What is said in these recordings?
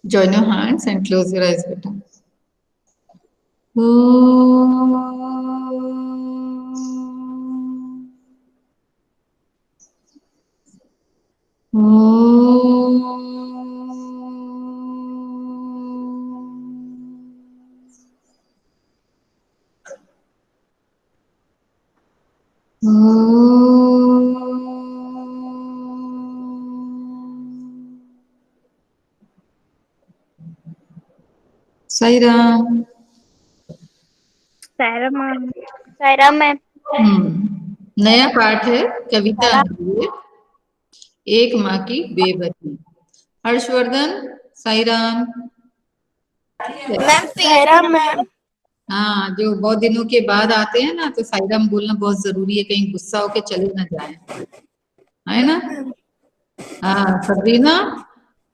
Join your hands and close your eyes, beta. Sai Ram. Saira ma'am. Saira ma'am. नया पाठ है कविता है, एक माँ की बेबसी। हर्षवर्धन, साई राम। Ma'am Saira ma'am. हाँ, जो बहुत दिनों के बाद आते हैं ना, तो साई राम बोलना बहुत जरूरी है, कहीं गुस्सा होके चले ना जाए, है ना। हाँ सबरीना,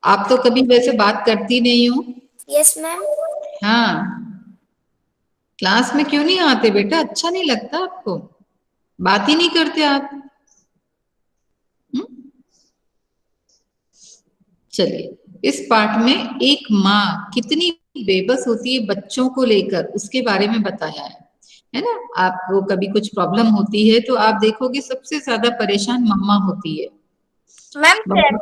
आप तो कभी वैसे बात करती नहीं हो। Yes ma'am. हाँ, क्लास में क्यों नहीं आते बेटा? अच्छा नहीं लगता आपको? बात ही नहीं करते आप। चलिए, इस पाठ में एक माँ कितनी बेबस होती है बच्चों को लेकर, उसके बारे में बताया है ना। आपको कभी कुछ प्रॉब्लम होती है तो आप देखोगे सबसे ज्यादा परेशान मम्मा होती है। मैम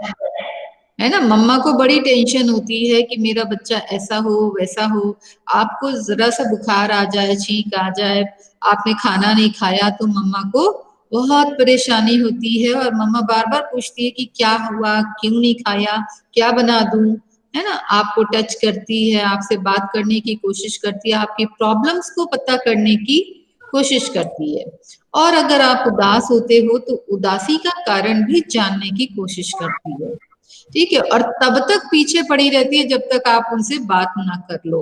है ना, मम्मा को बड़ी टेंशन होती है कि मेरा बच्चा ऐसा हो वैसा हो। आपको जरा सा बुखार आ जाए, छींक आ जाए, आपने खाना नहीं खाया, तो मम्मा को बहुत परेशानी होती है, और मम्मा बार बार पूछती है कि क्या हुआ, क्यों नहीं खाया, क्या बना दूं, है ना। आपको टच करती है, आपसे बात करने की कोशिश करती है, आपकी प्रॉब्लम्स को पता करने की कोशिश करती है। और अगर आप उदास होते हो तो उदासी का कारण भी जानने की कोशिश करती है। ठीक है, और तब तक पीछे पड़ी रहती है जब तक आप उनसे बात ना कर लो।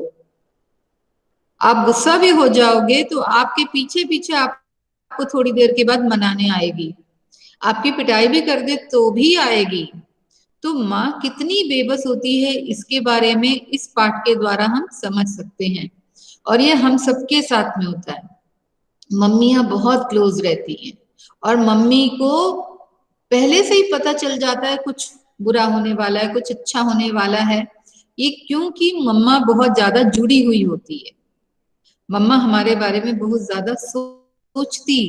आप गुस्सा भी हो जाओगे तो आपके पीछे पीछे आपको थोड़ी देर के बाद मनाने आएगी, आपकी पिटाई भी कर दे तो भी आएगी। तो माँ कितनी बेबस होती है, इसके बारे में इस पाठ के द्वारा हम समझ सकते हैं। और ये हम सबके साथ में होता है। मम्मियां बहुत क्लोज रहती हैं, और मम्मी को पहले से ही पता चल जाता है कुछ बुरा होने वाला है, कुछ अच्छा होने वाला है। ये क्योंकि मम्मा बहुत ज्यादा जुड़ी हुई होती है। मम्मा हमारे बारे में बहुत ज्यादा सोचती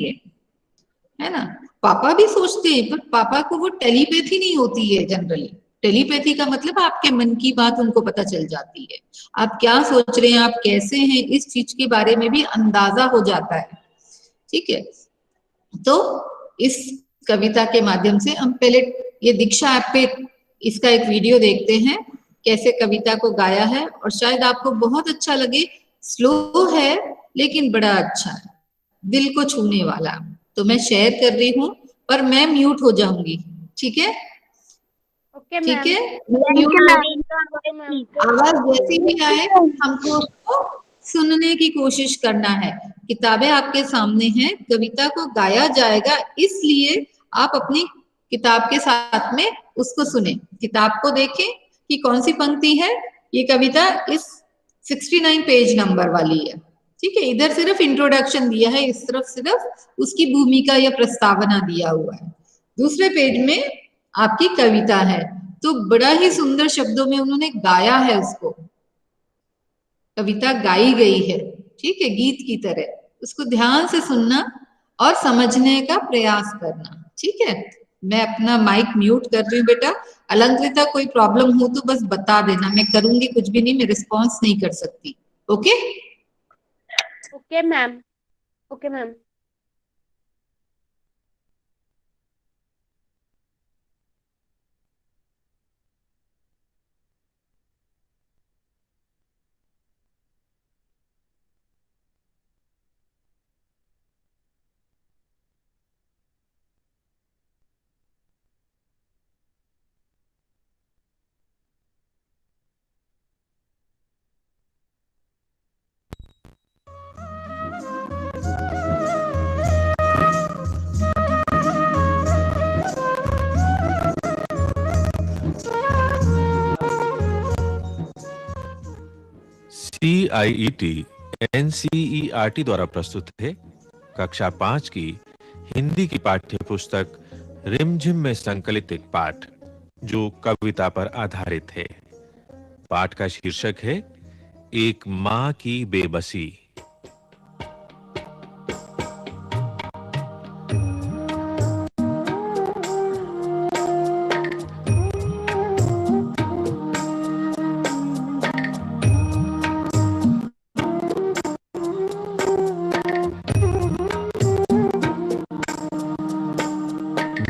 है ना। पापा भी सोचते हैं, पर पापा को वो टेलीपैथी नहीं होती है जनरली। टेलीपैथी का मतलब आपके मन की बात उनको पता चल जाती है, आप क्या सोच रहे हैं, आप कैसे हैं, इस चीज के बारे में भी अंदाजा हो जाता है। ठीक है, तो इस कविता के माध्यम से हम पहले ये दीक्षा ऐप पे इसका एक वीडियो देखते हैं, कैसे कविता को गाया है, और शायद आपको बहुत अच्छा लगे। स्लो है लेकिन बड़ा अच्छा है, दिल को छूने वाला। तो मैं शेयर कर रही हूँ, पर मैं म्यूट हो जाऊंगी। ठीक है, ओके ठीक मैम। है, मैं म्यूट। आवाज जैसी भी आए हमको उसको सुनने की कोशिश करना है। किताबें आपके सामने हैं, कविता को गाया जाएगा, इसलिए आप अपनी किताब के साथ में उसको सुने। किताब को देखें कि कौन सी पंक्ति है। ये कविता इस 69 पेज नंबर वाली है। ठीक है, इधर सिर्फ इंट्रोडक्शन दिया है, इस तरफ सिर्फ उसकी भूमिका या प्रस्तावना दिया हुआ है। दूसरे पेज में आपकी कविता है, तो बड़ा ही सुंदर शब्दों में उन्होंने गाया है उसको। कविता गाई गई है, ठीक है, गीत की तरह। उसको ध्यान से सुनना और समझने का प्रयास करना। ठीक है, मैं अपना माइक म्यूट कर रही हूँ बेटा। अलंकृता, कोई प्रॉब्लम हो तो बस बता देना, मैं करूंगी कुछ भी नहीं, मैं रिस्पॉन्स नहीं कर सकती। Okay. Okay ma'am. Okay ma'am. CIET NCERT द्वारा प्रस्तुत है कक्षा 5 की हिंदी की पाठ्य पुस्तक रिमझिम में संकलित एक पाठ, जो कविता पर आधारित है। पाठ का शीर्षक है एक मां की बेबसी।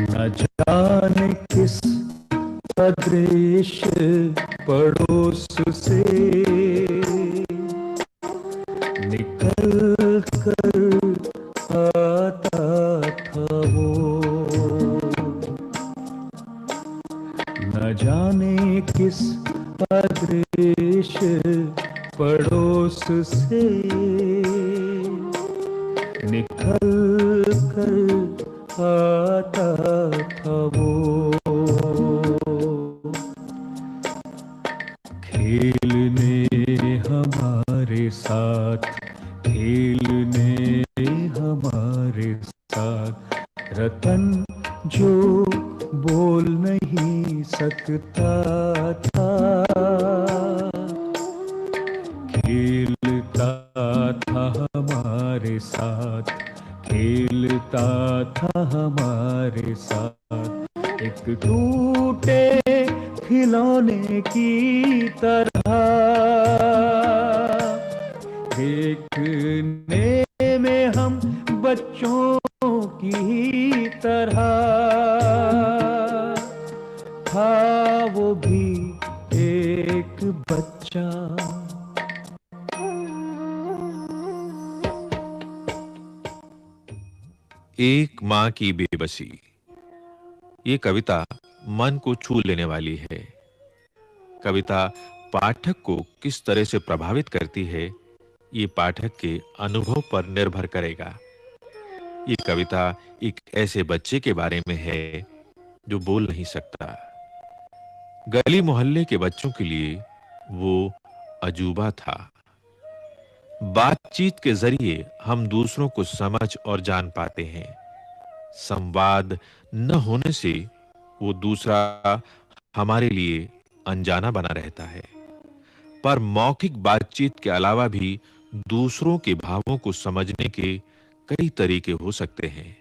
न जाने किस अदृश्य पड़ोस से निकल कर आता था वो, न जाने किस अदृश्य पड़ोस से निकल कर आता था वो, खेलने हमारे साथ, खेलने हमारे साथ, रतन जो बोल नहीं सकता था, खेलता था हमारे साथ, खेलता था हमारे साथ, एक टूटे खिलौने की तरह, देखने में हम बच्चों की तरह, था वो भी एक बच्चा। एक मां की बेबसी। ये कविता मन को छू लेने वाली है। कविता पाठक को किस तरह से प्रभावित करती है, ये पाठक के अनुभव पर निर्भर करेगा। ये कविता एक ऐसे बच्चे के बारे में है जो बोल नहीं सकता। गली मोहल्ले के बच्चों के लिए वो अजूबा था। बातचीत के जरिए हम दूसरों को समझ और जान पाते हैं। संवाद न होने से वो दूसरा हमारे लिए अनजाना बना रहता है। पर मौखिक बातचीत के अलावा भी दूसरों के भावों को समझने के कई तरीके हो सकते हैं।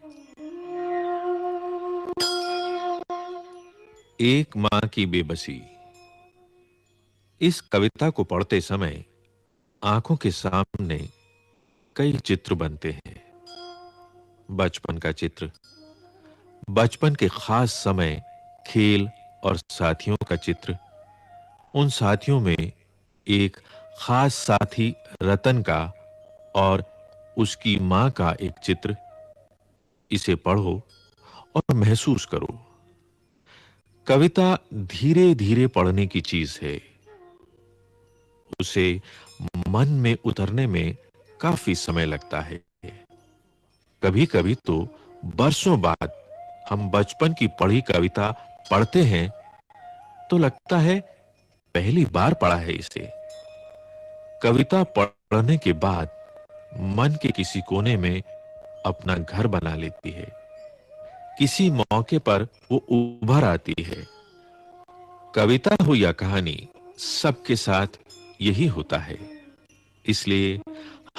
एक मां की बेबसी। इस कविता को पढ़ते समय आंखों के सामने कई चित्र बनते हैं। बचपन का चित्र, बचपन के खास समय, खेल और साथियों का चित्र, उन साथियों में एक खास साथी रतन का और उसकी मां का एक चित्र। इसे पढ़ो और महसूस करो। कविता धीरे-धीरे पढ़ने की चीज है। उसे मन में उतरने में काफी समय लगता है। कभी-कभी तो बरसों बाद हम बचपन की पढ़ी कविता पढ़ते हैं तो लगता है पहली बार पढ़ा है इसे। कविता पढ़ने के बाद मन के किसी कोने में अपना घर बना लेती है। किसी मौके पर वो उभर आती है। कविता हो या कहानी, सबके साथ यही होता है। इसलिए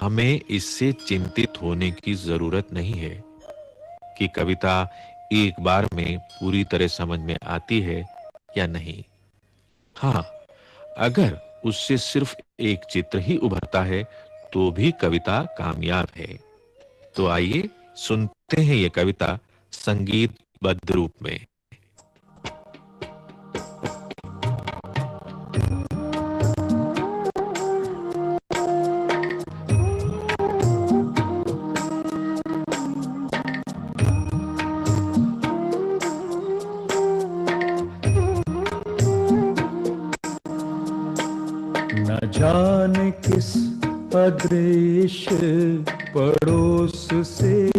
हमें इससे चिंतित होने की जरूरत नहीं है कि कविता एक बार में पूरी तरह समझ में आती है या नहीं। हां, अगर उससे सिर्फ एक चित्र ही उभरता है तो भी कविता कामयाब है। तो आइए सुनते हैं ये कविता संगीतबद्ध रूप में। न जाने किस अदृश्य पड़ोस से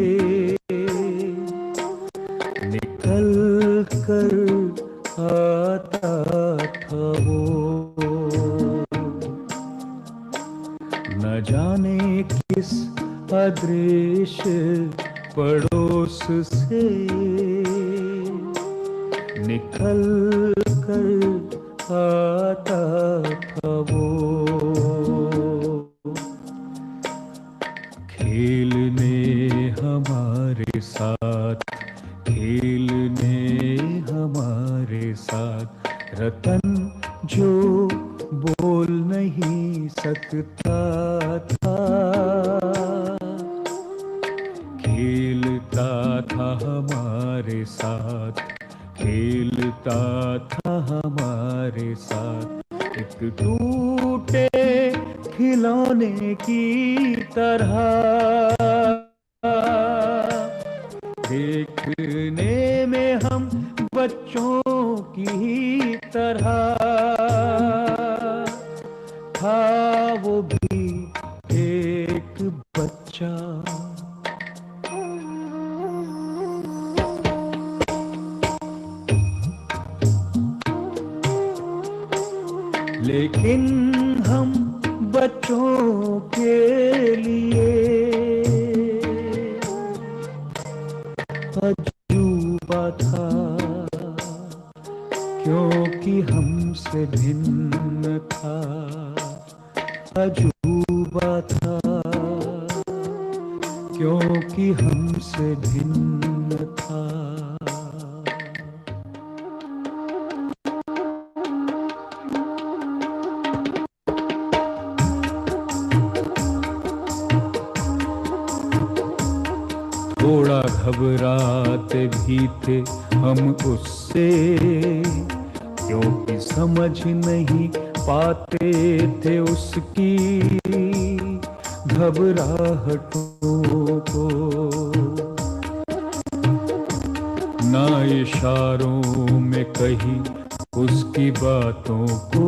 निकल कर आता था वो, न जाने किस अदृश्य पड़ोस से निकल कर आता था वो खेलने हमारे साथ, खेलने हमारे साथ। रतन जो बोल नहीं सकता था, खेलता था हमारे साथ, खेलता था हमारे साथ। एक टूटे खिलौने की तरह देखने में हम बच्चों की तरह, था वो भी एक बच्चा। लेकिन हम बच्चों के लिए अजूबा था, क्योंकि हमसे भिन्न था। अजूबा था क्योंकि हमसे भिन्न था। थोड़ा घबराते भी थे हम उससे, क्योंकि समझ नहीं पाते थे उसकी घबराहटों को। ना इशारों में कही उसकी बातों को,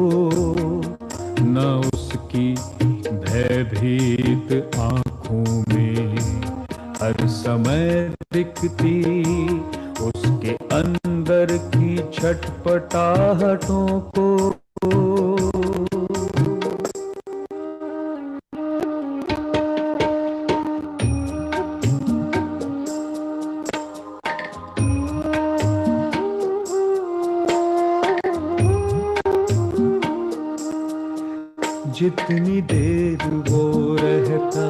ना उसकी भयभीत आंखों में हर समय दिखती उसके अंदर की छटपटाहटों को। जितनी देर वो रहता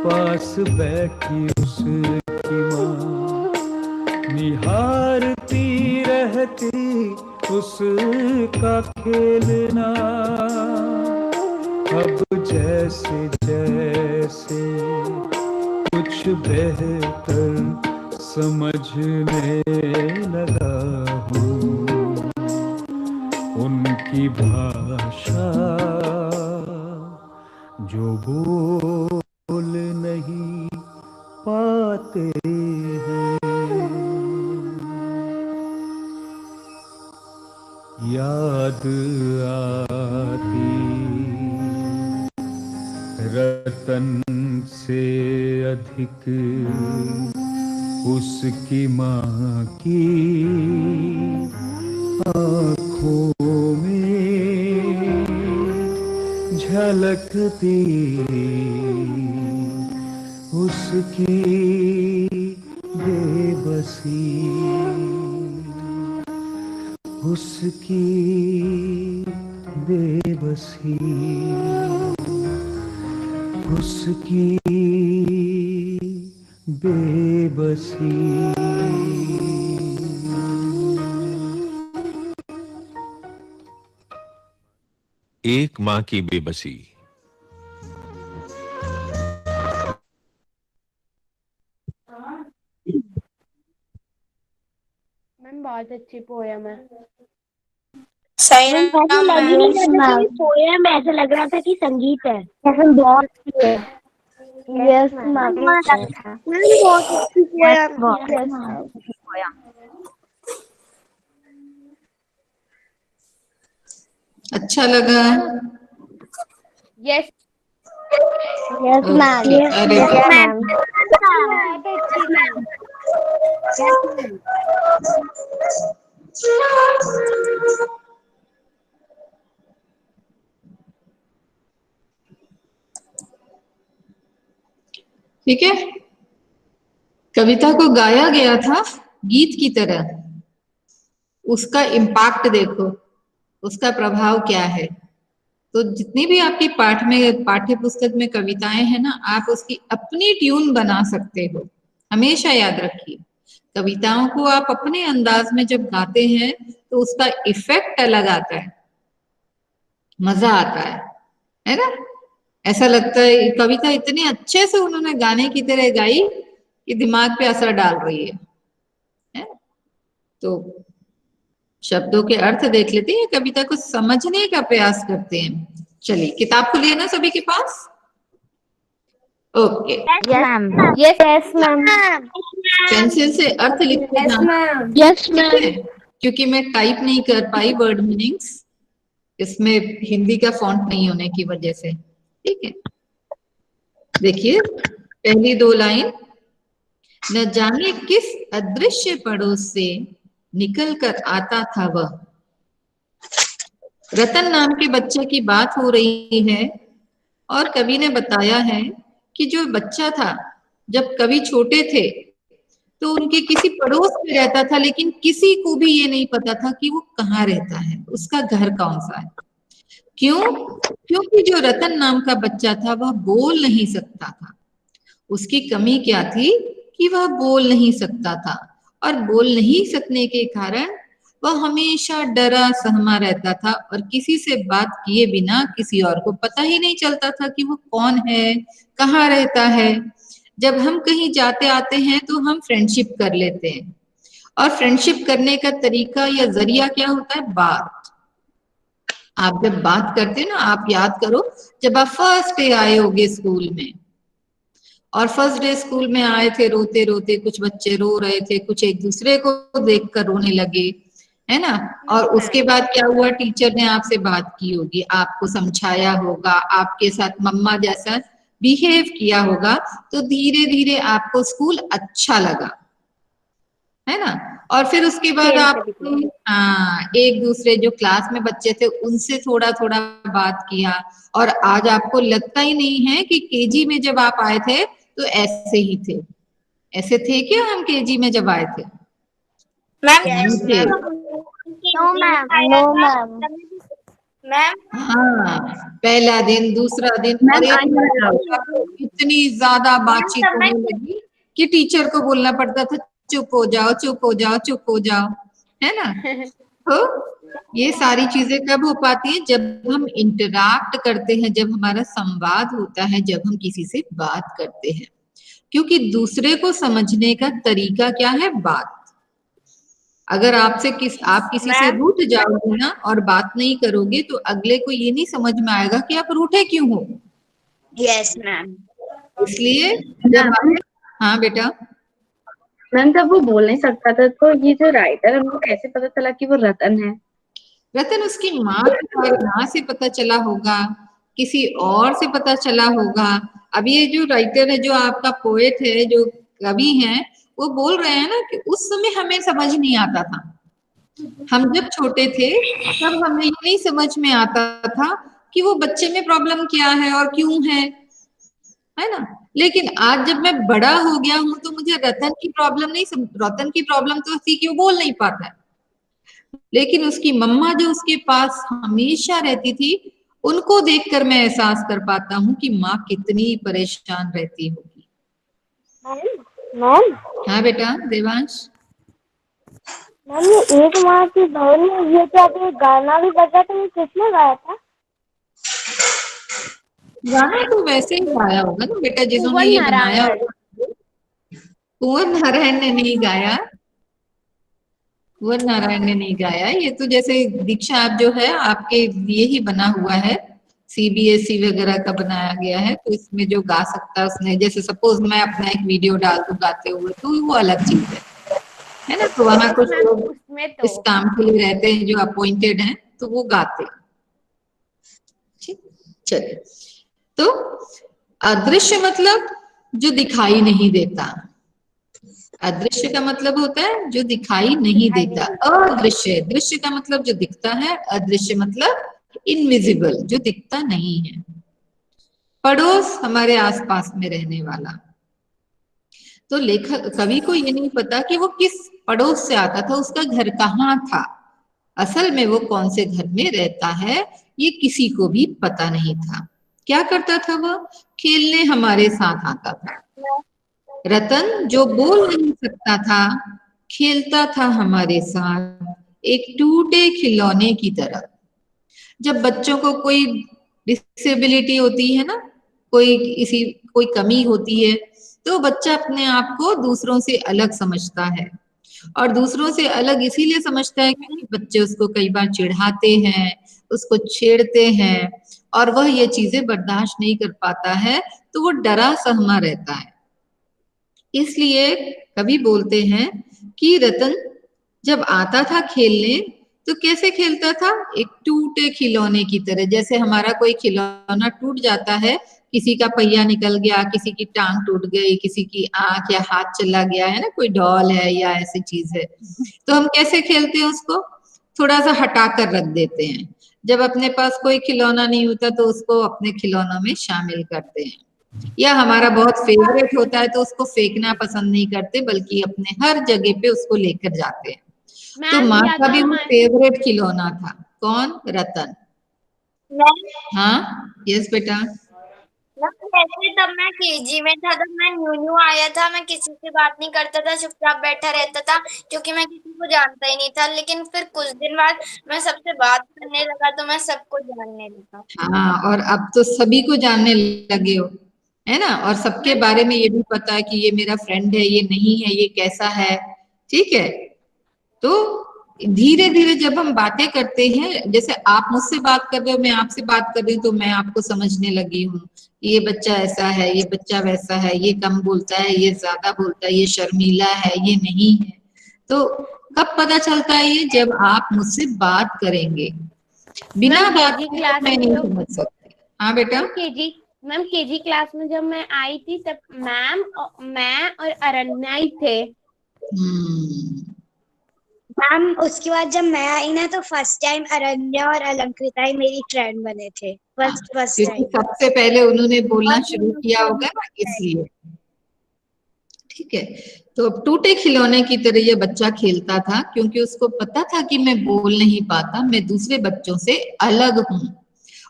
पास बैठी उसकी माँ, निहारती रहती उसका खेलना। अब जैसे जैसे कुछ बेहतर समझने लगा हूँ उनकी भाषा, जो बोल नहीं पाते हैं। याद आती रतन से अधिक उसकी माँ की आँखों में झलकती उसकी बेबसी, उसकी बेबसी, उसकी बेबसी। एक माँ की बेबसी। मैम बहुत अच्छी पोयम है। सही ऐसा लगी नहीं रहा था कि पोयम, ऐसा लग रहा था कि संगीत है। बहुत अच्छी है। यस मैम, बहुत अच्छी पोयम। अच्छा लगा? यस यस मैम, ओके, अरे यस मैम। बहुत अच्छी मैम। ठीक है। कविता को गाया गया था गीत की तरह, उसका इम्पैक्ट देखो, उसका प्रभाव क्या है। तो जितनी भी आपकी पाठ्य पुस्तक में कविताएं हैं ना, आप उसकी अपनी ट्यून बना सकते हो। हमेशा याद रखिए, कविताओं को आप अपने अंदाज में जब गाते हैं तो उसका इफेक्ट अलग आता है, मजा आता है ना। ऐसा लगता है कविता इतने अच्छे से उन्होंने गाने की तरह गाई कि दिमाग पे असर डाल रही है? तो शब्दों के अर्थ देख लेते हैं, कविता को समझने का प्रयास करते हैं। चलिए, किताब खुली ना सभी के पास? Okay, yes ma'am. पेंसिल से अर्थ लिखते यस जाना, मैम। यस ठीक है? क्योंकि मैं टाइप नहीं कर पाई वर्ड मीनिंग्स, इसमें हिंदी का फॉन्ट नहीं होने की वजह से, ठीक है। देखिए पहली 2 लाइन, न जाने किस अदृश्य पड़ोस से निकल कर आता था वह। रतन नाम के बच्चे की बात हो रही है और कवि ने बताया है कि जो बच्चा था, जब कवि छोटे थे तो उनके किसी पड़ोस में रहता था, लेकिन किसी को भी ये नहीं पता था कि वो कहाँ रहता है, उसका घर कौन सा है। क्यों? क्योंकि जो रतन नाम का बच्चा था वह बोल नहीं सकता था। उसकी कमी क्या थी कि वह बोल नहीं सकता था, और बोल नहीं सकने के कारण वह हमेशा डरा सहमा रहता था और किसी से बात किए बिना किसी और को पता ही नहीं चलता था कि वो कौन है, कहाँ रहता है। जब हम कहीं जाते आते हैं तो हम फ्रेंडशिप कर लेते हैं, और फ्रेंडशिप करने का तरीका या जरिया क्या होता है? बात। आप जब बात करते हैं ना, आप याद करो जब आप फर्स्ट डे आए होगे स्कूल में, और फर्स्ट डे स्कूल में आए थे रोते रोते, कुछ बच्चे रो रहे थे, कुछ एक दूसरे को देखकर रोने लगे, है ना। और उसके बाद क्या हुआ? टीचर ने आपसे बात की होगी, आपको समझाया होगा, आपके साथ मम्मा जैसा बिहेव किया होगा, तो धीरे धीरे आपको स्कूल अच्छा लगा, है ना। और फिर उसके बाद आप एक दूसरे जो क्लास में बच्चे थे उनसे थोड़ा थोड़ा बात किया, और आज आपको लगता ही नहीं है कि केजी में जब आप आए थे तो ऐसे ही थे। ऐसे थे क्या हम केजी में जब आए थे? नहीं थे। No ma'am. हाँ, पहला दिन, दूसरा दिन, और इतनी ज्यादा बातचीत होने लगी कि टीचर को बोलना पड़ता था चुप हो जाओ, चुप हो जाओ, चुप हो जाओ, है ना। तो ये सारी चीजें कब हो पाती है? जब हम इंटरैक्ट करते हैं, जब हमारा संवाद होता है, जब हम किसी से बात करते हैं। क्योंकि दूसरे को समझने का तरीका क्या है? बात। अगर आप किसी से रूठ जाओगे ना और बात नहीं करोगे तो अगले को ये नहीं समझ में आएगा कि आप रूठे क्यों हो। Yes ma'am. इसलिए जब हाँ बेटा। मैम जब वो बोल नहीं सकता था तो ये जो राइटर है उनको कैसे पता चला कि वो रतन है? रतन उसकी माँ से पता चला होगा, किसी और से पता चला होगा। अब ये जो राइटर है, जो आपका पोएट है, जो कवि है, वो बोल रहे हैं ना कि उस समय हमें समझ नहीं आता था। हम जब छोटे थे तब हमें ये नहीं समझ में आता था कि वो बच्चे में प्रॉब्लम क्या है और क्यों है ना। लेकिन आज जब मैं बड़ा हो गया हूं तो मुझे रतन की प्रॉब्लम तो थी कि वो बोल नहीं पाता है, लेकिन उसकी मम्मा जो उसके पास हमेशा रहती थी, उनको देखकर मैं एहसास कर पाता हूँ कि माँ कितनी परेशान रहती होगी। मैम हाँ बेटा देवांश। मैम ये एक माँ की बहन में ये तो अभी गाना भी बजा था, ये किसने गाया था? गाना तो वैसे ही गाया होगा ना बेटा, जिन्होंने ये बनाया होगा। कुंवर नारायण ने नहीं गाया, कुंवर नारायण ने नहीं गाया। ये तो जैसे दीक्षा ऐप जो है आपके लिए ही बना हुआ है, सीबीएसई वगैरह का बनाया गया है, तो इसमें जो गा सकता है उसने, जैसे सपोज मैं अपना एक वीडियो डाल दूं गाते हुए, तो वो अलग चीज है ना। तो वहां कुछ लोग इस काम के लिए रहते हैं जो अपॉइंटेड हैं, तो वो गाते हैं। ठीक, चलिए। तो अदृश्य मतलब जो दिखाई नहीं देता। अदृश्य का मतलब होता है जो दिखाई नहीं देता। अदृश्य, दृश्य का मतलब जो दिखता है, अदृश्य मतलब इनविजिबल, जो दिखता नहीं है। पड़ोस, हमारे आसपास में रहने वाला। तो लेखक कवि को ये नहीं पता कि वो किस पड़ोस से आता था, उसका घर कहाँ था, असल में वो कौन से घर में रहता है, ये किसी को भी पता नहीं था। क्या करता था वह? खेलने हमारे साथ आता था। रतन जो बोल नहीं सकता था, खेलता था हमारे साथ एक टूटे खिलौने की तरह। जब बच्चों को कोई डिसेबिलिटी होती है ना, कोई कमी होती है, तो बच्चा अपने आप को दूसरों से अलग समझता है। और दूसरों से अलग इसीलिए समझता है क्योंकि बच्चे उसको कई बार चिढ़ाते हैं, उसको छेड़ते हैं, और वह ये चीजें बर्दाश्त नहीं कर पाता है, तो वो डरा सहमा रहता है। इसलिए कवि बोलते हैं कि रतन जब आता था खेलने तो कैसे खेलता था? एक टूटे खिलौने की तरह। जैसे हमारा कोई खिलौना टूट जाता है, किसी का पहिया निकल गया, किसी की टांग टूट गई, किसी की आंख या हाथ चला गया है ना, कोई डॉल है या ऐसी चीज है, तो हम कैसे खेलते हैं? उसको थोड़ा सा हटा कर रख देते हैं। जब अपने पास कोई खिलौना नहीं होता तो उसको अपने खिलौनों में शामिल करते हैं, या हमारा बहुत फेवरेट होता है तो उसको फेंकना पसंद नहीं करते, बल्कि अपने हर जगह पे उसको लेकर जाते हैं। तो माँ का भी वो फेवरेट खिलौना था। कौन? रतन। हाँ, यस बेटा। वैसे तब मैं केजी में था, तब मैं न्यू न्यू आया था, मैं किसी से बात नहीं करता था, चुपचाप बैठा रहता था क्योंकि मैं किसी को जानता ही नहीं था। लेकिन फिर कुछ दिन बाद मैं सबसे बात करने लगा तो मैं सबको जानने लगा। हाँ, और अब तो सभी को जानने लगे हो, है ना, और सबके बारे में ये भी पता है कि ये मेरा फ्रेंड है, ये नहीं है, ये कैसा है। ठीक है, तो धीरे धीरे जब हम बातें करते हैं, जैसे आप मुझसे बात कर रहे हो, मैं आपसे बात कर रही हूँ, तो मैं आपको समझने लगी हूँ। ये बच्चा ऐसा है, ये बच्चा वैसा है, ये कम बोलता है, ये ज्यादा बोलता है, ये शर्मीला है, ये नहीं है। तो कब पता चलता है ये? जब आप मुझसे बात करेंगे। बिना बात के मैं नहीं समझ सकती। हाँ बेटा। केजी क्लास में जब मैं आई थी तब मैं और अरण्या ही थे। मैम उसके बाद जब मैं आई ना तो फर्स्ट टाइम अरण्या और अलंकृता ही मेरी फ्रेंड बने थे। फर्स्ट क्योंकि टाइम सबसे पहले उन्होंने बोलना शुरू किया होगा ना, इसलिए। ठीक है, तो अब टूटे खिलौने की तरह ये बच्चा खेलता था क्योंकि उसको पता था कि मैं बोल नहीं पाता, मैं दूसरे बच्चों से अलग हूं।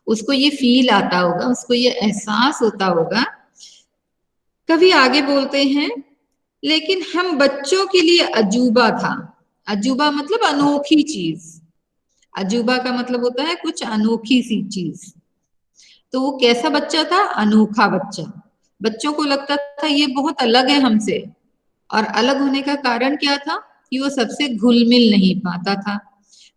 उसको ये फील आता होगा, उसको ये एहसास होता होगा। कभी आगे बोलते हैं, लेकिन हम बच्चों के लिए अजूबा था। अजूबा मतलब अनोखी चीज। अजूबा का मतलब होता है कुछ अनोखी सी चीज। तो वो कैसा बच्चा था? अनोखा बच्चा। बच्चों को लगता था ये बहुत अलग है हमसे, और अलग होने का कारण क्या था? कि वो सबसे घुल मिल नहीं पाता था,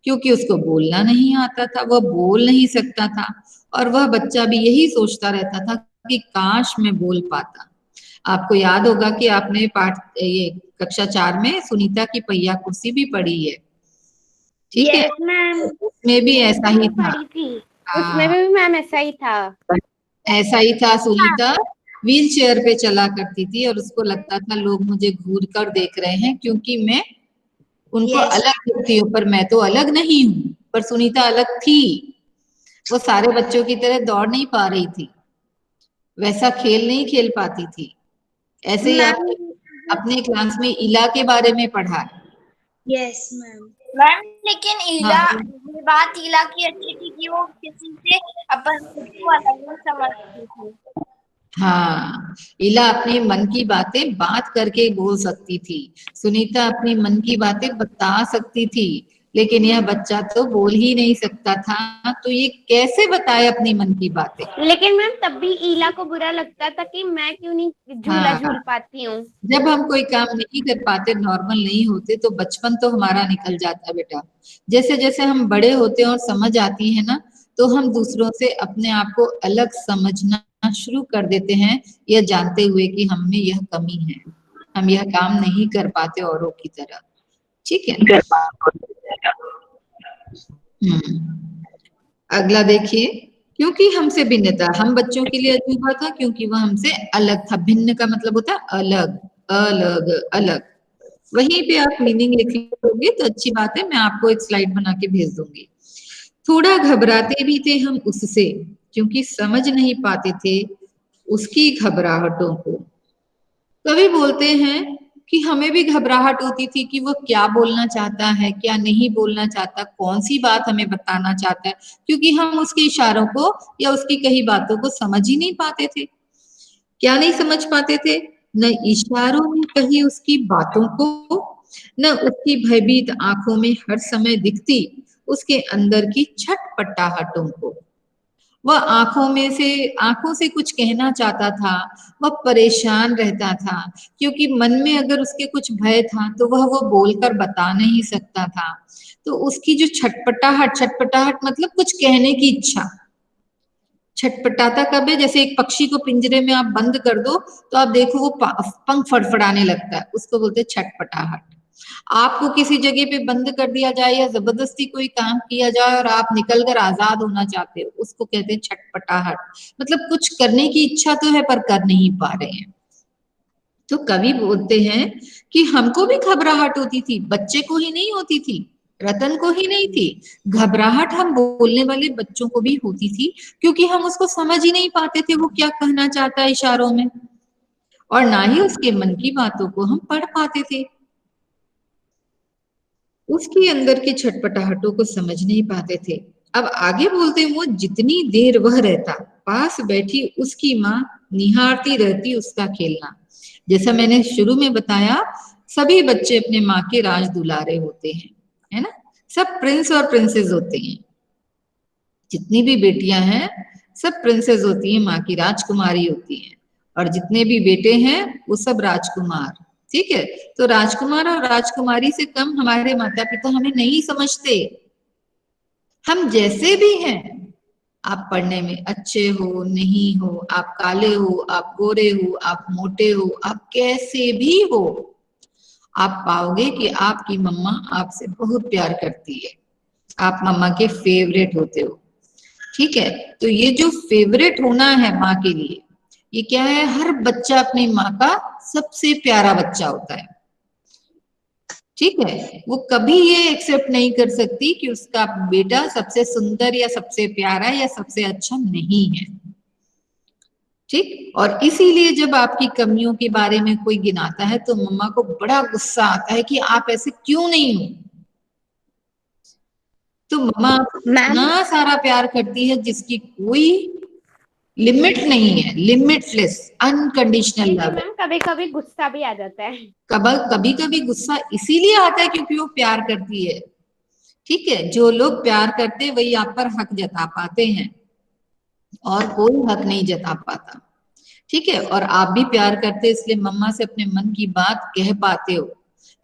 क्योंकि उसको बोलना नहीं आता था, वह बोल नहीं सकता था। और वह बच्चा भी यही सोचता रहता था कि काश मैं बोल पाता। आपको याद होगा कि आपने ये कक्षा 4 में सुनीता की पहिया कुर्सी भी पढ़ी है। ठीक है, उसमें भी ऐसा ही था। उसमें भी मैम ऐसा ही था। ऐसा ही था। सुनीता व्हील चेयर पे चला करती थी और उसको लगता था लोग मुझे घूर कर देख रहे हैं क्योंकि मैं उनको अलग दिखती हूँ, पर मैं तो अलग नहीं हूँ। पर सुनीता अलग थी, वो सारे बच्चों की तरह दौड़ नहीं पा रही थी, वैसा खेल नहीं खेल पाती थी। ऐसे ही आपने अपने क्लास में इला के बारे में पढ़ा है। यस मैम, लेकिन इला, ये बात इला की अच्छी थी कि वो किसी से अपन खुद को अलग नहीं समझती थी। हाँ, इला अपने मन की बातें बात करके बोल सकती थी, सुनीता अपनी मन की बातें बता सकती थी, लेकिन यह बच्चा तो बोल ही नहीं सकता था, तो ये कैसे बताए अपनी मन की बातें? लेकिन मैम तब भी ईला को बुरा लगता था कि मैं क्यों नहीं झूला झूल पाती हूँ। जब हम कोई काम नहीं कर पाते, नॉर्मल नहीं होते, तो बचपन तो हमारा निकल जाता है बेटा। जैसे जैसे हम बड़े होते हैं और समझ आती है ना, तो हम दूसरों से अपने आप को अलग समझना शुरू कर देते हैं, यह जानते हुए कि हम में यह कमी है, हम यह काम नहीं कर पाते औरों की तरह। ठीक है, अगला देखिए, क्योंकि हमसे भिन्नता। हम बच्चों के लिए अजूबा था क्योंकि वह हमसे अलग था। भिन्न का मतलब होता है अलग, अलग अलग। वहीं पे आप मीनिंग लिख लोगे तो अच्छी बात है, मैं आपको एक स्लाइड बना के भेज दूंगी। थोड़ा घबराते भी थे हम उससे, क्योंकि समझ नहीं पाते थे उसकी घबराहटों को। कवि बोलते हैं कि हमें भी घबराहट होती थी कि वो क्या बोलना चाहता है, क्या नहीं बोलना चाहता, कौन सी बात हमें बताना चाहता है, क्योंकि हम उसके इशारों को या उसकी कही बातों को समझ ही नहीं पाते थे। क्या नहीं समझ पाते थे? न इशारों में कही उसकी बातों को, न उसकी भयभीत आंखों में हर समय दिखती उसके अंदर की छटपटाहटों को। वह आंखों से कुछ कहना चाहता था, वह परेशान रहता था, क्योंकि मन में अगर उसके कुछ भय था तो वह वो बोलकर बता नहीं सकता था। तो उसकी जो छटपटाहट मतलब कुछ कहने की इच्छा, छटपटाता कब है? जैसे एक पक्षी को पिंजरे में आप बंद कर दो तो आप देखो वो पंख फड़फड़ाने लगता है, उसको बोलते हैं छटपटाहट। आपको किसी जगह पे बंद कर दिया जाए या जबरदस्ती कोई काम किया जाए और आप निकलकर आजाद होना चाहते हो, उसको कहते हैं छटपटाहट। मतलब कुछ करने की इच्छा तो है पर कर नहीं पा रहे हैं। तो कवि बोलते हैं कि हमको भी घबराहट होती थी, बच्चे को ही नहीं होती थी, रतन को ही नहीं थी, घबराहट हम बोलने वाले बच्चों को भी होती थी, क्योंकि हम उसको समझ ही नहीं पाते थे वो क्या कहना चाहता है इशारों में, और ना ही उसके मन की बातों को हम पढ़ पाते थे। उसके अंदर की छटपटाहटों को समझ नहीं पाते थे। अब आगे बोलते हैं, वो जितनी देर वह रहता, पास बैठी उसकी माँ निहारती रहती उसका खेलना। जैसा मैंने शुरू में बताया, सभी बच्चे अपने माँ के राज दुलारे होते हैं, है ना? सब प्रिंस और प्रिंसेस होते हैं। जितनी भी बेटियां हैं सब प्रिंसेस होती हैं, माँ की राजकुमारी होती हैं, और जितने भी बेटे हैं वो सब राजकुमार। ठीक है? तो राजकुमार और राजकुमारी से कम हमारे माता पिता हमें नहीं समझते। हम जैसे भी हैं, आप पढ़ने में अच्छे हो नहीं हो, आप काले हो, आप गोरे हो, आप मोटे हो, आप कैसे भी हो, आप पाओगे कि आपकी मम्मा आपसे बहुत प्यार करती है, आप मम्मा के फेवरेट होते हो। ठीक है? तो ये जो फेवरेट होना है माँ के लिए, ये क्या है? हर बच्चा अपनी माँ का सबसे प्यारा बच्चा होता है। ठीक है? वो कभी ये एक्सेप्ट नहीं कर सकती कि उसका बेटा सबसे सुंदर या सबसे प्यारा या सबसे अच्छा नहीं है। ठीक? और इसीलिए जब आपकी कमियों के बारे में कोई गिनाता है तो मम्मा को बड़ा गुस्सा आता है कि आप ऐसे क्यों नहीं हो। तो मम्मा इतना सारा प्यार करती है जिसकी कोई लिमिट नहीं है, लिमिटलेस अनकंडीशनल लव। मैम कभी कभी गुस्सा भी आ जाता है। कभी कभी गुस्सा इसीलिए आता है क्योंकि वो प्यार करती है। ठीक है? जो लोग प्यार करते हैं वही आप पर हक जता पाते हैं, और कोई हक नहीं जता पाता। ठीक है? और आप भी प्यार करते इसलिए मम्मा से अपने मन की बात कह पाते हो,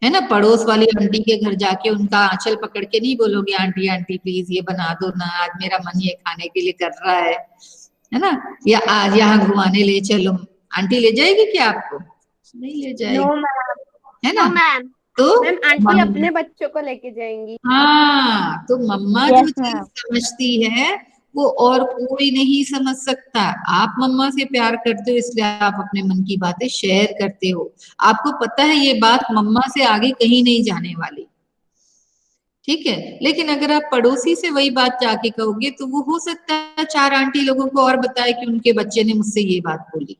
है ना? पड़ोस वाली आंटी के घर जाके उनका आंचल पकड़ के नहीं बोलोगे आंटी आंटी प्लीज ये बना दो ना, आज मेरा मन ये खाने के लिए कर रहा है ना? या आज यहाँ घुमाने ले चलो, आंटी ले जाएगी क्या आपको? नहीं ले जाएगी। नो मैम, है ना? No ma'am. तो मैम आंटी अपने बच्चों को लेके जाएंगी। हाँ, तो मम्मा Yes, जो चीज ma'am. समझती है वो और कोई नहीं समझ सकता। आप मम्मा से प्यार करते हो इसलिए आप अपने मन की बातें शेयर करते हो। आपको पता है ये बात मम्मा से आगे कहीं नहीं जाने वाली। ठीक है? लेकिन अगर आप पड़ोसी से वही बात जाके कहोगे तो वो हो सकता है 4 आंटी लोगों को और बताए कि उनके बच्चे ने मुझसे ये बात बोली।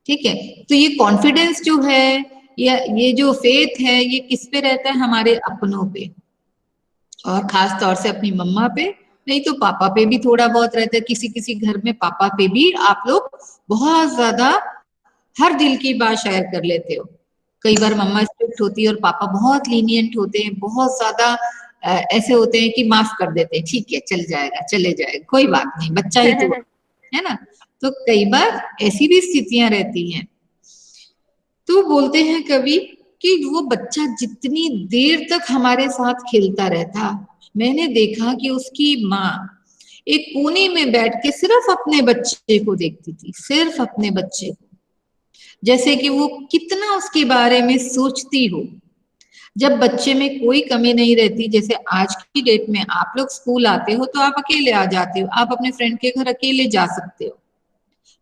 ठीक है? तो ये कॉन्फिडेंस जो है या ये जो फेथ है ये किस पे रहता है? हमारे अपनों पे, और खास तौर से अपनी मम्मा पे। नहीं तो पापा पे भी थोड़ा बहुत रहता है, किसी किसी घर में पापा पे भी आप लोग बहुत ज्यादा हर दिल की बात शेयर कर लेते हो। कई बार मम्मा स्ट्रिक्ट होती है और पापा बहुत लीनियंट होते हैं, बहुत ज्यादा ऐसे होते हैं कि माफ कर देते हैं, ठीक है चल जाएगा चले जाएगा कोई बात नहीं बच्चा ही तो है ना। तो कई बार ऐसी भी स्थितियां रहती हैं। तो बोलते हैं कवि कि वो बच्चा जितनी देर तक हमारे साथ खेलता रहता, मैंने देखा कि उसकी माँ एक कोने में बैठ के सिर्फ अपने बच्चे को देखती थी, सिर्फ अपने बच्चे को, जैसे कि वो कितना उसके बारे में सोचती हो। जब बच्चे में कोई कमी नहीं रहती, जैसे आज की डेट में आप लोग स्कूल आते हो तो आप अकेले आ जाते हो, आप अपने फ्रेंड के घर अकेले जा सकते हो,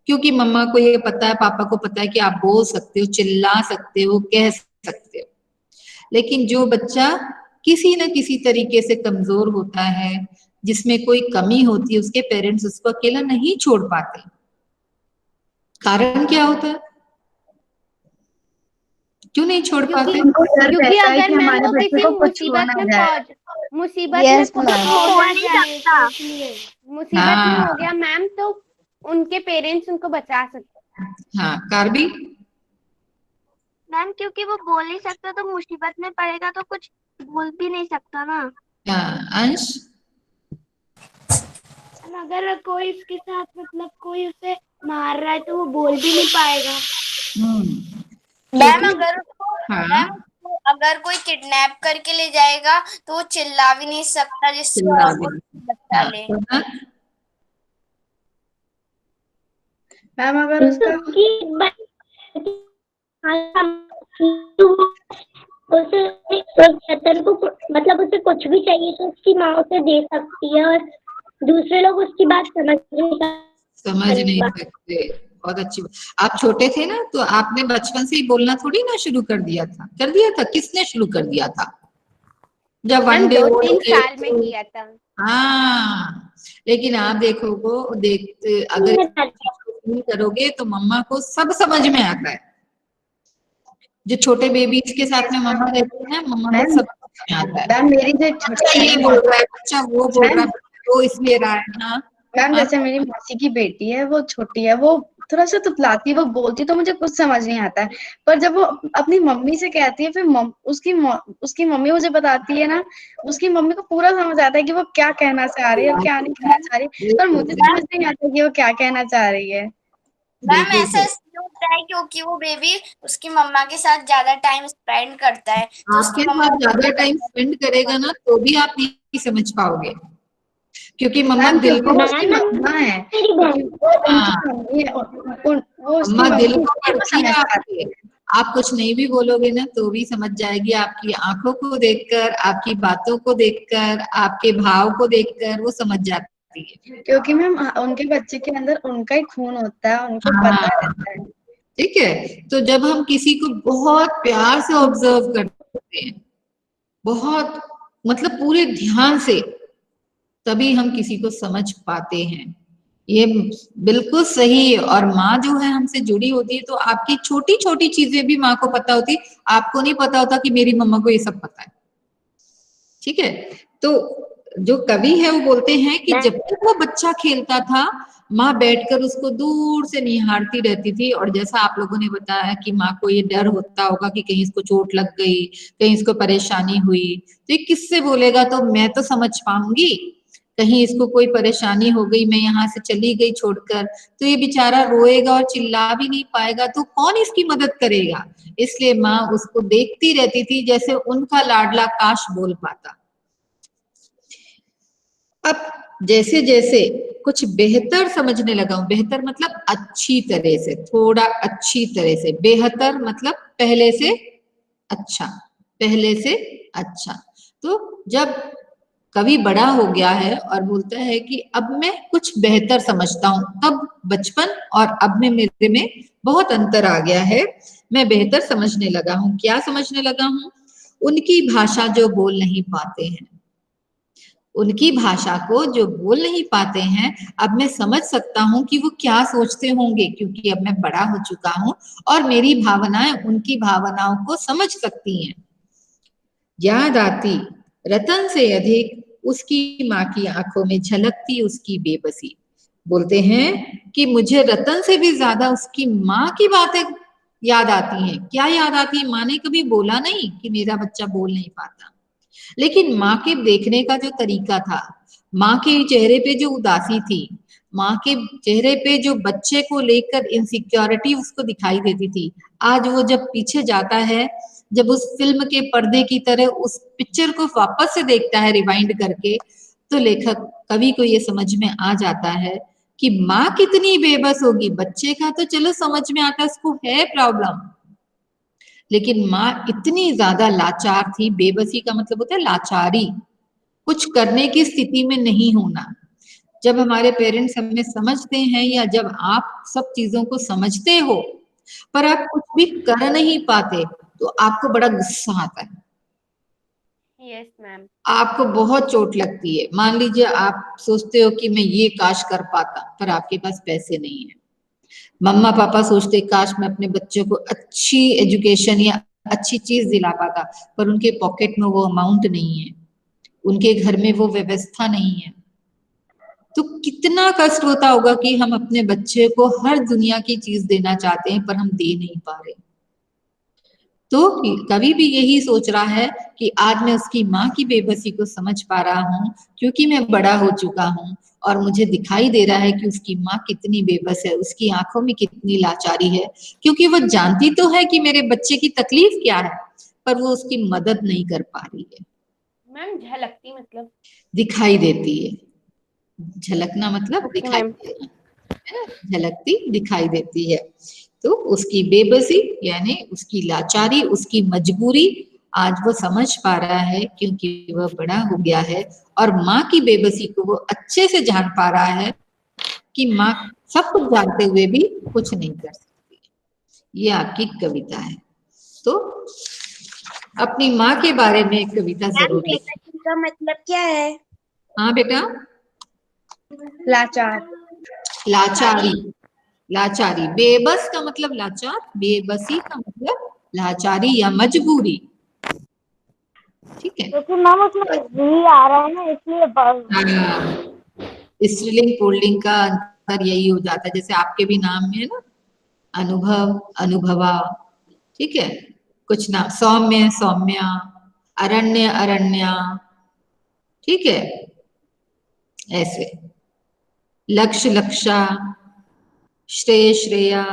क्योंकि मम्मा को ये पता है, पापा को पता है कि आप बोल सकते हो, चिल्ला सकते हो, कह सकते हो। लेकिन जो बच्चा किसी न किसी तरीके से कमजोर होता है, जिसमें कोई कमी होती है, उसके पेरेंट्स उसको अकेला नहीं छोड़ पाते। कारण क्या होता है? क्यों नहीं छोड़ पाते? उनको डर क्योंकि रहता है अगर कि मैम हमारे वो बच्चे किसी को कुछ हुआ मुसीबत ना में जाए। मुसीबत में हो बोल नहीं जाए सकता। तो इसलिए मुसीबत में हाँ हो गया मैम तो उनके पेरेंट्स उनको बचा सकते हैं। हाँ, कार्बी? मैम क्योंकि वो बोल नहीं सकता तो मुसीबत में पड़ेगा तो कुछ बोल भी नहीं सकता ना। हाँ, अंश? अगर कोई इसके साथ मतलब कोई उसे मार रहा है तो वो बोल भी नहीं पाएगा। मैम क्योंकि हाँ, अगर कोई किडनैप करके ले जाएगा तो वो चिल्ला भी नहीं सकता जिससे चिल्ला और भी कोई नहीं। बचा हाँ, ले। मैम अगर उसका उसे को मतलब उसे कुछ भी चाहिए तो उसकी माँ उसे दे सकती है और दूसरे लोग उसकी बात समझ नहीं सकते। बहुत अच्छी बात। आप छोटे थे ना तो आपने बचपन से ही बोलना थोड़ी ना शुरू कर दिया था? कर दिया था? किसने शुरू कर दिया था? जब वन डे 2-3 साल में किया था। हाँ, लेकिन आप देखते अगर फील करोगे तो मम्मा को सब समझ में आता है। जो छोटे बेबीज के साथ में मम्मा रहती है ना, मम्मा को मैम सब समझ में आता है। मैम मेरी जो बच्चा ये बोल रहा है, बच्चा वो बोल रहा है, वो इसलिए रहा है। हाँ मैम हाँ, जैसे मेरी मौसी की बेटी है, वो छोटी है, वो थोड़ा सा तुतलाती है, वो बोलती तो मुझे कुछ समझ नहीं आता है, पर जब वो अपनी मम्मी से कहती है फिर उसकी मम्मी मुझे बताती है ना, उसकी मम्मी को पूरा समझ आता है कि वो क्या कहना चाह रही है और क्या नहीं कहना चाह रही है, पर मुझे बिल्कुल समझ नहीं आता कि वो क्या कहना चाह रही है। मैम बिल्कुल ऐसा सही। इसलिए होता है क्योंकि वो बेबी उसकी मम्मा के साथ ज्यादा टाइम स्पेंड करता है तो उसकी आपके मम्मा साथ ज्यादा टाइम स्पेंड करेगा ना तो भी आप नहीं समझ पाओगे, क्योंकि मम्मा मैम दिल क्योंकि को वो उसकी मम्मा है, वो हाँ, उनकी मम्मी है, वो उसकी मम्मा दिल मम्मी को है, वो पढ़ती है समझ पाती आपके। आप कुछ नहीं भी बोलोगे ना तो भी समझ जाएगी, आपकी आंखों को देखकर, आपकी बातों को देखकर, आपके भाव को देखकर वो समझ जाती है। है, क्योंकि मैम उनके बच्चे के अंदर उनका ही खून होता है, उनको हाँ, पता रहता है। ठीक है। तो जब हम किसी को बहुत प्यार से ऑब्जर्व करते हैं, बहुत मतलब पूरे ध्यान से, तभी हम किसी को समझ पाते हैं। ये बिल्कुल सही है। और माँ जो है हमसे जुड़ी होती है तो आपकी छोटी छोटी चीजें भी माँ को पता होती। आपको नहीं पता होता कि मेरी मम्मा को ये सब पता है, ठीक है। तो जो कवि है वो बोलते हैं कि जब तक वो बच्चा खेलता था, माँ बैठकर उसको दूर से निहारती रहती थी। और जैसा आप लोगों ने बताया कि माँ को ये डर होता होगा कि कहीं इसको चोट लग गई, कहीं इसको परेशानी हुई, तो ये किससे बोलेगा तो मैं तो समझ पाऊंगी। कहीं इसको कोई परेशानी हो गई, मैं यहाँ से चली गई छोड़कर, तो ये बेचारा रोएगा और चिल्ला भी नहीं पाएगा, तो कौन इसकी मदद करेगा। इसलिए माँ उसको देखती रहती थी जैसे उनका लाडला काश बोल पाता। अब जैसे जैसे कुछ बेहतर समझने लगा हूं, बेहतर मतलब अच्छी तरह से, थोड़ा अच्छी तरह से, बेहतर मतलब पहले से अच्छा, पहले से अच्छा। तो जब कवि बड़ा हो गया है और बोलता है कि अब मैं कुछ बेहतर समझता हूं, तब बचपन और अब में मेरे में बहुत अंतर आ गया है, मैं बेहतर समझने लगा हूं। क्या समझने लगा हूं? उनकी भाषा जो बोल नहीं पाते हैं, उनकी भाषा को जो बोल नहीं पाते हैं, अब मैं समझ सकता हूँ कि वो क्या सोचते होंगे, क्योंकि अब मैं बड़ा हो चुका हूँ और मेरी भावनाएं उनकी भावनाओं को समझ सकती हैं। याद आती रतन से अधिक उसकी माँ की आंखों में झलकती उसकी बेबसी। बोलते हैं कि मुझे रतन से भी ज्यादा उसकी माँ की बातें याद आती हैं। क्या याद आती है? माँ ने कभी बोला नहीं कि मेरा बच्चा बोल नहीं पाता, लेकिन माँ के देखने का जो तरीका था, माँ के चेहरे पे जो उदासी थी, माँ के चेहरे पे जो बच्चे को लेकर इनसिक्योरिटी उसको दिखाई देती थी, आज वो जब पीछे जाता है, जब उस फिल्म के पर्दे की तरह उस पिक्चर को वापस से देखता है रिवाइंड करके, तो लेखक कवि को ये समझ में आ जाता है कि माँ कितनी बेबस होगी। बच्चे का तो चलो समझ में आता है, उसको है प्रॉब्लम, लेकिन माँ इतनी ज्यादा लाचार थी। बेबसी का मतलब होता है लाचारी, कुछ करने की स्थिति में नहीं होना। जब हमारे पेरेंट्स हमें समझते हैं या जब आप सब चीजों को समझते हो पर आप कुछ भी कर नहीं पाते, तो आपको बड़ा गुस्सा आता है, यस मैम। आपको बहुत चोट लगती है। मान लीजिए आप सोचते हो कि मैं ये काश कर पाता, पर आपके पास पैसे नहीं है। मम्मा पापा सोचते काश मैं अपने बच्चों को अच्छी एजुकेशन या अच्छी चीज दिला पाता, पर उनके पॉकेट में वो अमाउंट नहीं है, उनके घर में वो व्यवस्था नहीं है, तो कितना कष्ट होता होगा कि हम अपने बच्चे को हर दुनिया की चीज देना चाहते हैं पर हम दे नहीं पा रहे। तो कभी भी यही सोच रहा है कि आज मैं उसकी माँ की बेबसी को समझ पा रहा हूँ, क्योंकि मैं बड़ा हो चुका हूँ और मुझे दिखाई दे रहा है कि उसकी माँ कितनी बेबस है, उसकी आंखों में कितनी लाचारी है, क्योंकि वो जानती तो है कि मेरे बच्चे की तकलीफ क्या है, पर वो उसकी मदद नहीं कर पा रही है। मैम झलकती मतलब दिखाई देती है, झलकना मतलब ओके दिखाई मैम। देना, है ना, झलकती दिखाई देती है। तो उसकी बेबसी यानी उसकी लाचारी, उसकी मजबूरी आज वो समझ पा रहा है, क्योंकि वह बड़ा हो गया है और माँ की बेबसी को वो अच्छे से जान पा रहा है कि माँ सब कुछ जानते हुए भी कुछ नहीं कर सकती। ये आपकी कविता है, तो अपनी माँ के बारे में एक कविता जरूर लिखें। का मतलब क्या है? हाँ बेटा, लाचार। लाचारी, लाचारी, बेबस का मतलब लाचार, बेबसी का मतलब लाचारी या मजबूरी, ठीक है। क्योंकि मैम उसमें जी आ रहा है ना, इसलिए स्त्रीलिंग पुल्लिंग का अंतर यही हो जाता है, जैसे आपके भी नाम में है ना, अनुभव, अनुभवा, ठीक है, कुछ नाम, सौम्य, सौम्या, अरण्य, अरण्या, ठीक है, ऐसे, लक्ष्य, लक्षा, श्रेय, श्रेया,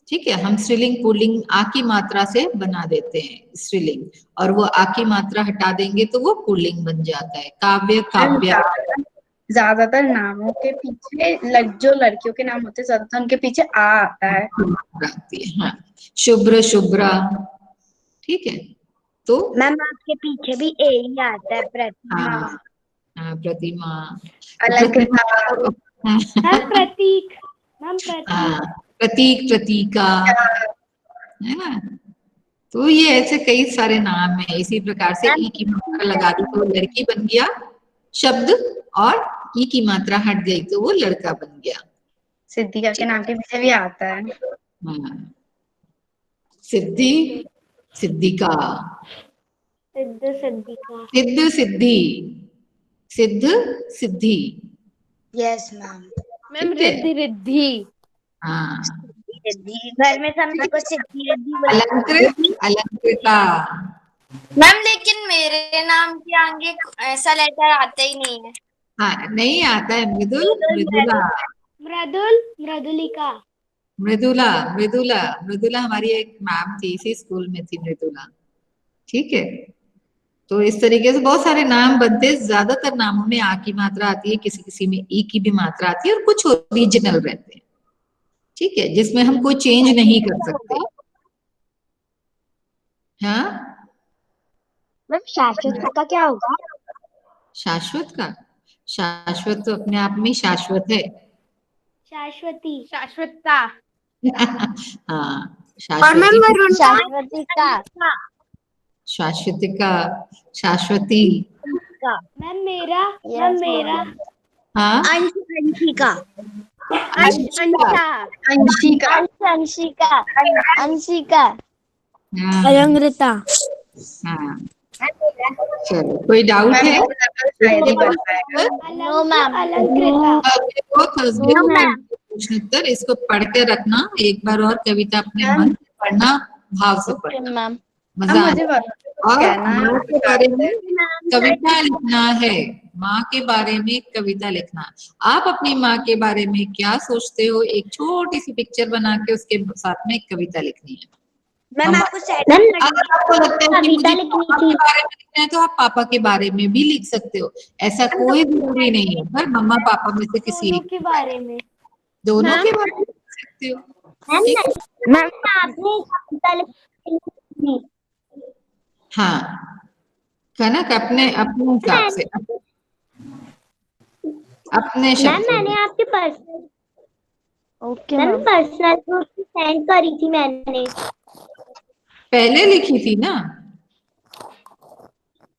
ठीक है। हम स्त्रीलिंग पुल्लिंग आ की मात्रा से बना देते हैं स्त्रीलिंग, और वो आ की मात्रा हटा देंगे तो वो पुल्लिंग बन जाता है। काव्य, काव्या, ज्यादातर नामों के पीछे जो लड़कियों के नाम होते हैं ज्यादातर उनके पीछे आ आता है। आती है, हाँ। शुभ्र, शुभ्रा, ठीक है। तो मैम आपके पीछे भी ए ही आता है, प्रतिमा। हाँ, हाँ, प्रतिमा, अलंकृता। मैम प्रतीक, मैम हाँ, प्रतीक, प्रतीक, प्रतीका, है ना। तो ये ऐसे कई सारे नाम है। इसी प्रकार से ई की मात्रा लगा दी तो वो लड़की बन गया शब्द, और ई की मात्रा हट गई तो वो लड़का बन गया। सिद्धिका के नाम के पीछे भी आता है। हाँ, सिद्धि, सिद्धिका, सिद्ध, सिद्धिका, सिद्ध, सिद्धि, सिद्ध, सिद्धि, यस मैम। मैम ठीक है। रिद्धि, रिद्धि, हाँ, रिद्धि, घर में सब को सिद्धि रिद्धि बुलाते अलंकृत, हैं। अलंकृता। मैम लेकिन मेरे नाम के आगे ऐसा लेटर आता ही नहीं है। हाँ, नहीं आता है, मृदुल, मृदुला, मृदुल, मृदुलिका, मृदुला, मृदुला, मृदुला हमारी एक मैम थी, इसी स्कूल में थी मृदुला, ठीक है। तो इस तरीके से बहुत सारे नाम बनते हैं। ज्यादातर नामों में आ की मात्रा आती है, किसी किसी में ई की भी मात्रा आती है, और कुछ ओरिजिनल रहते हैं, ठीक है, जिसमें हम कोई चेंज नहीं कर सकते। हाँ, मैम शाश्वत का क्या होगा? शाश्वत का, शाश्वत तो अपने आप में शाश्वत है। शाश्वती, शाश्वतता, हाँ, और मैम शाश्वती, वरुण शाश्वती का शाश्वतिका, शाश्वती, मैम मेरा, मैम मेरा, हाँ, अंशिका, अंशा, अंशिका। अंशिका, अंशिका, हाँ, अलंकृता। हाँ। चलो, कोई डाउट है? शायरी बन पाएगा। No ma'am. अलंकृता, थर्सडे को प्रश्न उत्तर इसको पढ़ के रखना एक बार, और कविता अपने मन से पढ़ना, भाव से पढ़ना, मैम मजा मुझे आएगा। और कहना है माँ के बारे में कविता लिखना है, माँ के बारे में कविता लिखना। आप अपनी माँ के बारे में क्या सोचते हो, एक छोटी सी पिक्चर बना के उसके साथ में एक कविता लिखनी है। मैम मम्मा, आपको अगर आपको लगता है कि कविता मुझे लिखनी पापा थी। के बारे में लिखना है तो आप पापा के बारे में भी लिख सकते हो, ऐसा कोई जरूरी नहीं है, पर मम्मा पापा में से किसी दोनों एक के बारे में, दोनों के बारे में लिख सकते हो। मैम आपने कविता लिखनी थी। हाँ, कनक अपने अपने हिसाब से, अपने मैम शब्दों में। मैंने आपके पर्सनल मैम पर्सनल ग्रुप पे सेंड करी थी मैंने। पहले लिखी थी ना,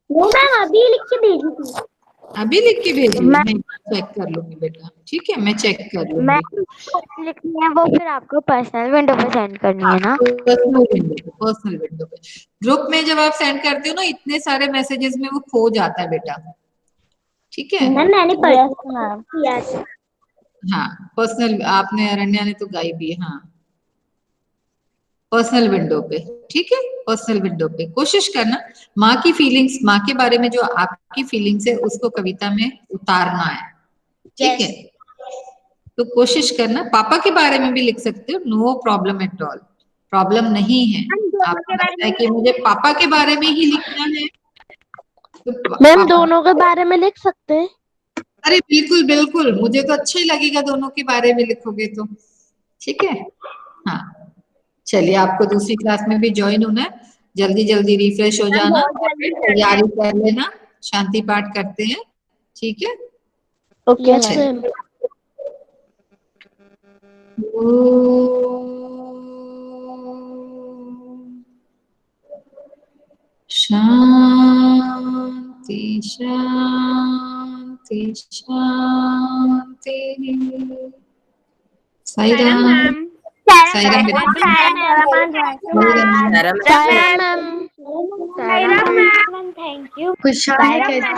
वो मैम अभी लिख के भेजी थी। अभी लिख के भेजी? नहीं, चेक कर लूंगी बेटा, ठीक है, मैं चेक कर मैं लूंगी। लिखनी है वो फिर आपको पर्सनल विंडो पे सेंड करनी है ना? पर्सनल विंडो पे ग्रुप में जब आप सेंड करते हो ना, इतने सारे मैसेजेस में वो खो जाता है बेटा, ठीक है। मैम मैंने किया था। हाँ पर्सनल, आपने अरण्या ने तो गाई भी है, हाँ पर्सनल विंडो पे, ठीक है, पर्सनल विंडो पे कोशिश करना माँ की फीलिंग्स, माँ के बारे में जो आपकी फीलिंग्स है उसको कविता में उतारना है, ठीक है। तो कोशिश करना, पापा के बारे में भी लिख सकते हो, no problem at all, problem नहीं है। आपको लगता है कि मुझे पापा के बारे में ही लिखना है तो मैम दोनों के बारे में लिख सकते हैं? अरे बिल्कुल बिल्कुल, मुझे तो अच्छा ही लगेगा दोनों के बारे में लिखोगे तो, ठीक है। हाँ चलिए, आपको दूसरी क्लास में भी ज्वाइन होना है, जल्दी जल्दी रिफ्रेश हो जाना और फिर तैयारी कर लेना, शांति पाठ करते हैं, ठीक है। ओके चलिए। मैम। शांति शांति शांति। साई राम, साई राम बेटा, सायरा मैम। Thank you. खुशहाल कैसे